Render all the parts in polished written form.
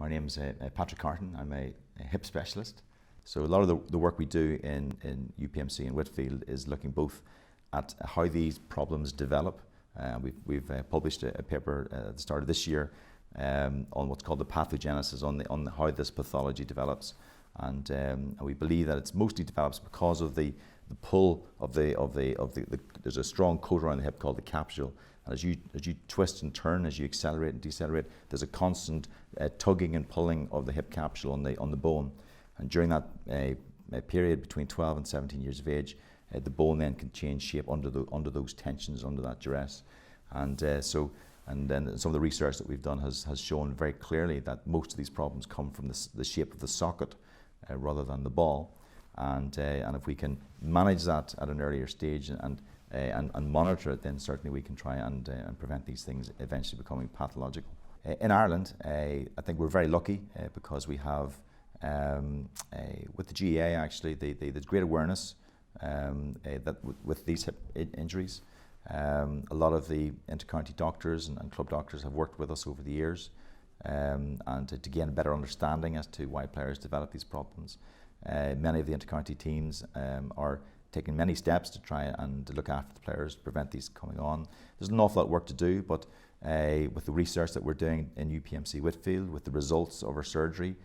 My name's Patrick Carton. I'm a hip specialist. So a lot of the work we do in UPMC in Whitfield is looking both at how these problems develop. We've published a paper at the start of this year on what's called the pathogenesis, on how this pathology develops, and we believe that it mostly develops because of the pull of the there's a strong coat around the hip called the capsule, and as you twist and turn, as you accelerate and decelerate, there's a constant tugging and pulling of the hip capsule on the bone, and during that period between 12 and 17 years of age, the bone then can change shape under those tensions, under that duress, and then some of the research that we've done has shown very clearly that most of these problems come from the shape of the socket rather than the ball, and if we can manage that at an earlier stage and monitor it, then certainly we can try and prevent these things eventually becoming pathological. In Ireland, I think we're very lucky because we have with the GAA actually there's great awareness that with these hip injuries. A lot of the inter-county doctors and club doctors have worked with us over the years and to gain a better understanding as to why players develop these problems. Many of the inter-county teams are taking many steps to try and look after the players, prevent these coming on. There's an awful lot of work to do, but with the research that we're doing in UPMC Whitfield, with the results of our surgery,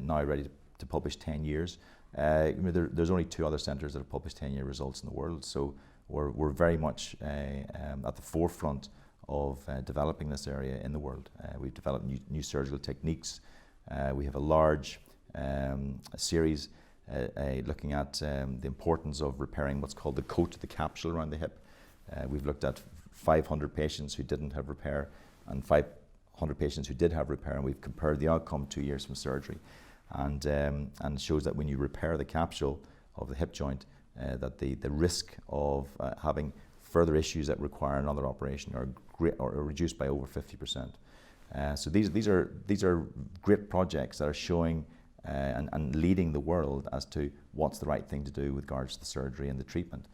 now ready to publish 10 years, there's only 2 other centres that have published 10-year results in the world, so we're very much at the forefront of developing this area in the world. We've developed new surgical techniques. We have a large series looking at the importance of repairing what's called the coat, the capsule around the hip. We've looked at 500 patients who didn't have repair and 500 patients who did have repair, and we've compared the outcome 2 years from surgery, and it shows that when you repair the capsule of the hip joint, that the risk of having further issues that require another operation are reduced by over 50%. So these are great projects that are showing and leading the world as to what's the right thing to do with regards to the surgery and the treatment.